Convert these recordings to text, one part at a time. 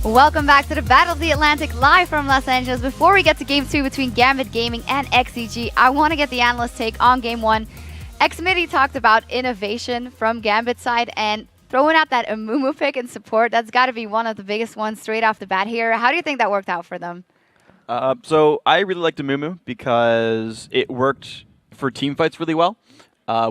Welcome back to the Battle of the Atlantic live from Los Angeles. Before we get to Game 2 between Gambit Gaming and XDG, I want to get the analyst take on Game 1. Xmitty talked about innovation from Gambit's side and throwing out that Amumu pick in support. That's got to be one of the biggest ones straight off the bat here. How do you think that worked out for them? So I really liked Amumu because it worked for team fights really well,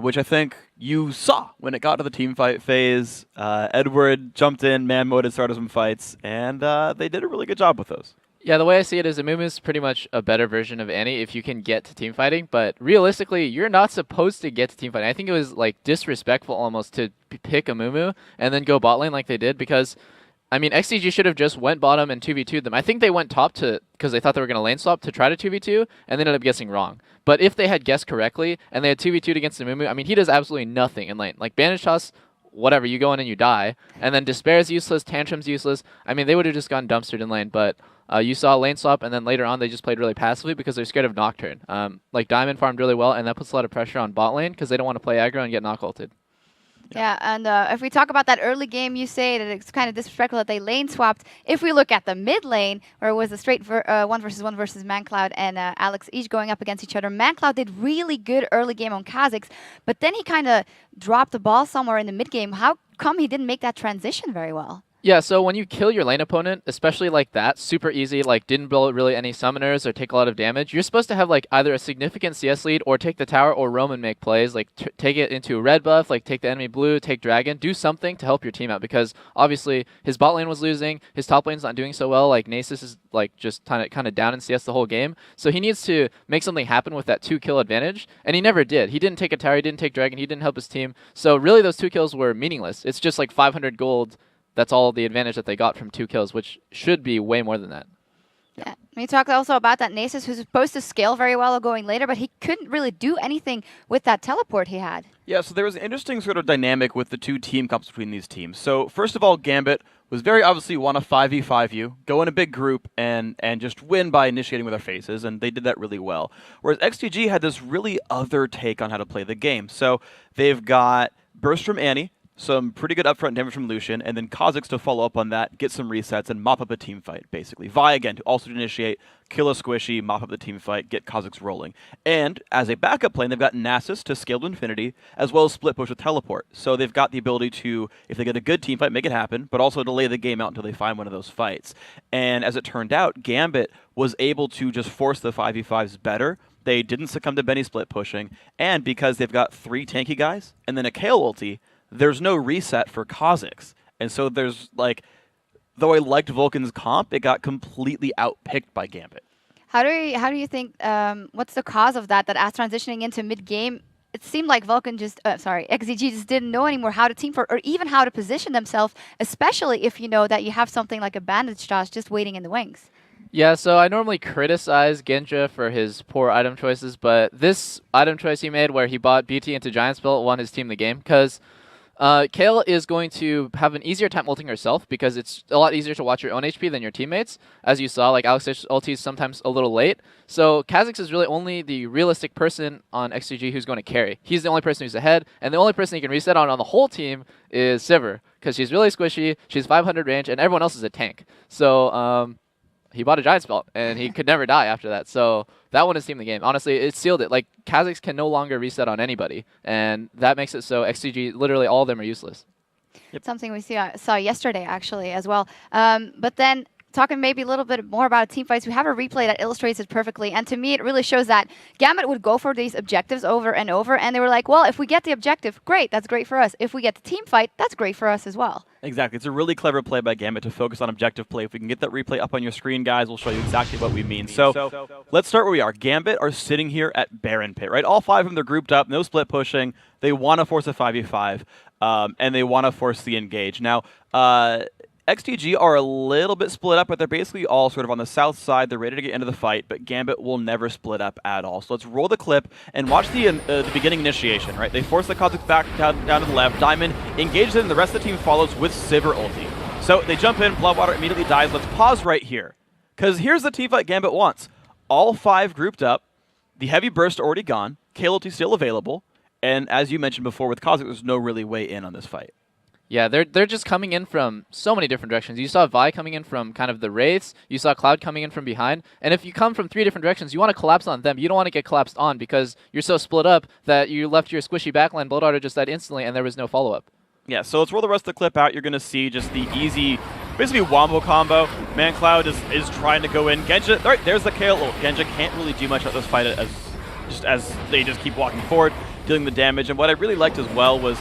which I think you saw when it got to the team fight phase. Edward jumped in, man-moded, started some fights, and they did a really good job with those. Yeah, the way I see it is Amumu is pretty much a better version of Annie if you can get to team fighting, but realistically, you're not supposed to get to team fighting. I think it was like disrespectful almost to pick Amumu and then go bot lane like they did because, I mean, XDG should have just went bottom and 2v2'd them. I think they went top because they thought they were going to lane swap to try to 2v2, and they ended up guessing wrong. But if they had guessed correctly and they had 2v2'd against Amumu, I mean, he does absolutely nothing in lane. Like, Bandage Toss, whatever, you go in and you die. And then Despair is useless, Tantrum's useless. I mean, they would have just gotten dumpstered in lane, but you saw lane swap, and then later on they just played really passively because they're scared of Nocturne. Like, Diamond farmed really well, and that puts a lot of pressure on bot lane because they don't want to play aggro and get knock ulted. Yeah, and if we talk about that early game, you say that it's kind of disrespectful that they lane swapped. If we look at the mid lane, where it was a straight 1v1 versus ManCloud and Alex each going up against each other, ManCloud did really good early game on Kha'Zix, but then he kind of dropped the ball somewhere in the mid game. How come he didn't make that transition very well? Yeah, so when you kill your lane opponent, especially like that, super easy, like didn't build really any summoners or take a lot of damage, you're supposed to have like either a significant CS lead or take the tower or roam and make plays, like take it into a red buff, like take the enemy blue, take dragon, do something to help your team out because obviously his bot lane was losing, his top lane's not doing so well, like Nasus is like just kind of down in CS the whole game, so he needs to make something happen with that 2-kill advantage, and he never did. He didn't take a tower, he didn't take dragon, he didn't help his team, so really those 2 kills were meaningless. It's just like 500 gold. That's all the advantage that they got from 2 kills, which should be way more than that. Yeah. We talked also about that Nasus, who's supposed to scale very well going later, but he couldn't really do anything with that teleport he had. Yeah, so there was an interesting sort of dynamic with the two team comps between these teams. So first of all, Gambit was very obviously want to 5v5 you, go in a big group, and just win by initiating with our faces, and they did that really well. Whereas XDG had this really other take on how to play the game. So they've got Burst from Annie, some pretty good upfront damage from Lucian, and then Kha'Zix to follow up on that, get some resets, and mop up a team fight, basically. Vi, again, to also initiate, kill a squishy, mop up the team fight, get Kha'Zix rolling. And as a backup lane, they've got Nasus to scale to infinity, as well as split push with teleport. So they've got the ability to, if they get a good team fight, make it happen, but also delay the game out until they find one of those fights. And as it turned out, Gambit was able to just force the 5v5s better. They didn't succumb to Benny split pushing, and because they've got 3 tanky guys, and then a Kayle ulti, there's no reset for Kha'Zix. And so there's, like, though I liked Vulcan's comp, it got completely outpicked by Gambit. How do you think, what's the cause of that as transitioning into mid-game, it seemed like Vulcan XDG just didn't know anymore how to team for, or even how to position themselves, especially if you know that you have something like a Bandage Toss just waiting in the wings. Yeah, so I normally criticize Genja for his poor item choices, but this item choice he made where he bought BT into Giant Spell won his team the game, because Kayle is going to have an easier time ulting herself because it's a lot easier to watch your own HP than your teammates. As you saw, like Alex's ulti is sometimes a little late. So Kha'Zix is really only the realistic person on XDG who's going to carry. He's the only person who's ahead, and the only person he can reset on the whole team is Sivir because she's really squishy, she's 500 range, and everyone else is a tank. So he bought a Giant Spell, and he could never die after that. So that one is team the game. Honestly, it sealed it. Like, Kha'Zix can no longer reset on anybody, and that makes it so XCG, literally all of them are useless. Yep. Something we saw yesterday, actually, as well. But then, talking maybe a little bit more about team fights, we have a replay that illustrates it perfectly, and to me it really shows that Gambit would go for these objectives over and over, and they were like, well, if we get the objective, great, that's great for us. If we get the team fight, that's great for us as well. Exactly. It's a really clever play by Gambit to focus on objective play. If we can get that replay up on your screen, guys, we'll show you exactly what we mean. So let's start where we are. Gambit are sitting here at Baron Pit, right? All 5 of them, they're grouped up, no split pushing. They want to force a 5v5, and they want to force the engage. Now, XDG are a little bit split up, but they're basically all sort of on the south side. They're ready to get into the fight, but Gambit will never split up at all. So let's roll the clip and watch the beginning initiation, right? They force the Kha'Zix back down to the left. Diamond engages it, and the rest of the team follows with Sivir ulti. So they jump in, Bloodwater immediately dies. Let's pause right here, because here's the team fight Gambit wants. All 5 grouped up, the heavy burst already gone, Kayle ulti still available, and as you mentioned before with Kha'Zix, there's no really way in on this fight. Yeah, they're just coming in from so many different directions. You saw Vi coming in from kind of the Wraiths. You saw Cloud coming in from behind. And if you come from 3 different directions, you want to collapse on them. You don't want to get collapsed on because you're so split up that you left your squishy backline. Blood Darter just died instantly, and there was no follow-up. Yeah, so let's roll the rest of the clip out. You're going to see just the easy, basically wombo combo. ManCloud is trying to go in. Genja, all right, there's the KO. Well, Genja can't really do much at this fight as they just keep walking forward, dealing the damage. And what I really liked as well was,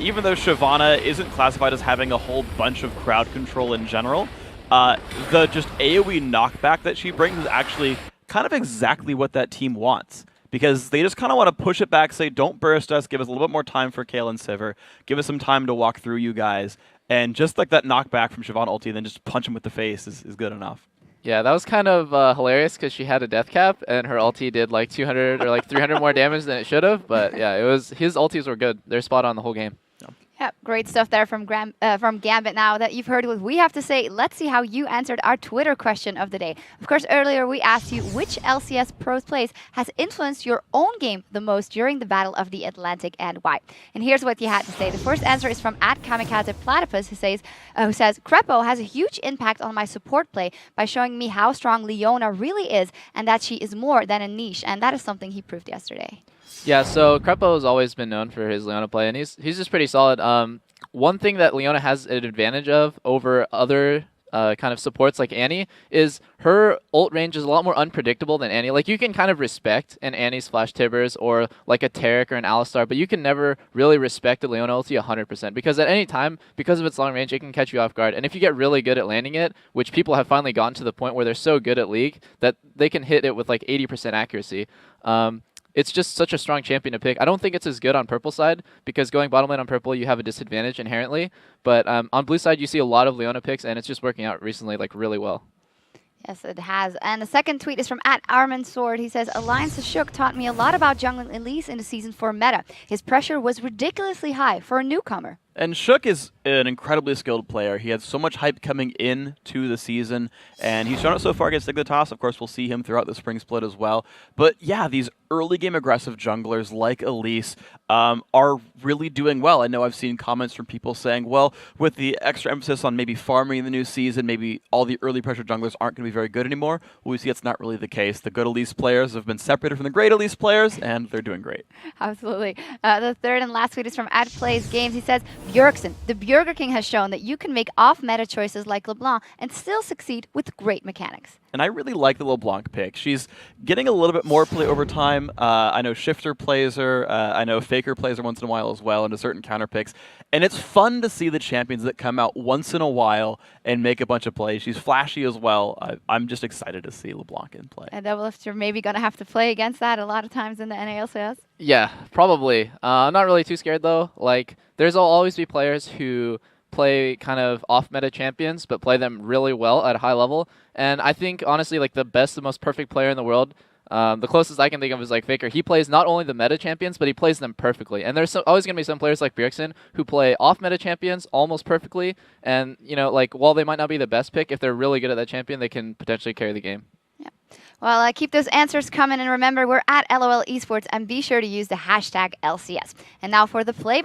even though Shyvana isn't classified as having a whole bunch of crowd control in general, the just AoE knockback that she brings is actually kind of exactly what that team wants. Because they just kind of want to push it back, say, don't burst us, give us a little bit more time for Kayle and Sivir, give us some time to walk through you guys. And just like that knockback from Shyvana ulti, then just punch him with the face is good enough. Yeah, that was kind of hilarious because she had a death cap and her ulti did like 200 or like 300 more damage than it should have. But yeah, his ultis were good. They're spot on the whole game. Yep, great stuff there from Gambit. Now that you've heard what we have to say, let's see how you answered our Twitter question of the day. Of course, earlier we asked you which LCS Pros plays has influenced your own game the most during the Battle of the Atlantic and why. And here's what you had to say. The first answer is from @Kamikaze who says, Krepo has a huge impact on my support play by showing me how strong Leona really is and that she is more than a niche. And that is something he proved yesterday. Yeah, so Krepo has always been known for his Leona play, and he's just pretty solid. One thing that Leona has an advantage of over other kind of supports like Annie is her ult range is a lot more unpredictable than Annie. Like, you can kind of respect an Annie's flash tibbers or like a Taric or an Alistar, but you can never really respect a Leona ulti 100% because at any time, because of its long range, it can catch you off guard. And if you get really good at landing it, which people have finally gotten to the point where they're so good at League that they can hit it with like 80% accuracy, it's just such a strong champion to pick. I don't think it's as good on purple side because going bottom lane on purple, you have a disadvantage inherently. But on blue side, you see a lot of Leona picks, and it's just working out recently like really well. Yes, it has. And the second tweet is from @ArminSword. He says, Alliance Shook taught me a lot about jungling Elise in the Season 4 meta. His pressure was ridiculously high for a newcomer. And Shook is an incredibly skilled player. He had so much hype coming into the season, and he's shown it so far against Dignitas. Of course, we'll see him throughout the spring split as well. But yeah, these early game aggressive junglers like Elise are really doing well. I know I've seen comments from people saying, well, with the extra emphasis on maybe farming in the new season, maybe all the early pressure junglers aren't going to be very good anymore. Well, we see it's not really the case. The good Elise players have been separated from the great Elise players, and they're doing great. Absolutely. The third and last tweet is from @PlaysGames. He says, Bjergsen, the Burger King has shown that you can make off-meta choices like LeBlanc and still succeed with great mechanics. And I really like the LeBlanc pick. She's getting a little bit more play over time. I know Shifter plays her. I know Faker plays her once in a while as well into certain counter picks. And it's fun to see the champions that come out once in a while and make a bunch of plays. She's flashy as well. I'm just excited to see LeBlanc in play. And Doublelift, you're maybe going to have to play against that a lot of times in the NALCS. Yeah, probably. I'm not really too scared though. Like, there's always be players who play kind of off-meta champions, but play them really well at a high level. And I think, honestly, like the best, the most perfect player in the world, the closest I can think of is like Faker. He plays not only the meta champions, but he plays them perfectly. And there's always going to be some players like Bjergsen who play off-meta champions almost perfectly. And, you know, like, while they might not be the best pick, if they're really good at that champion, they can potentially carry the game. Yeah. Well, keep those answers coming. And remember, we're at LOL Esports, and be sure to use the hashtag LCS. And now for the play.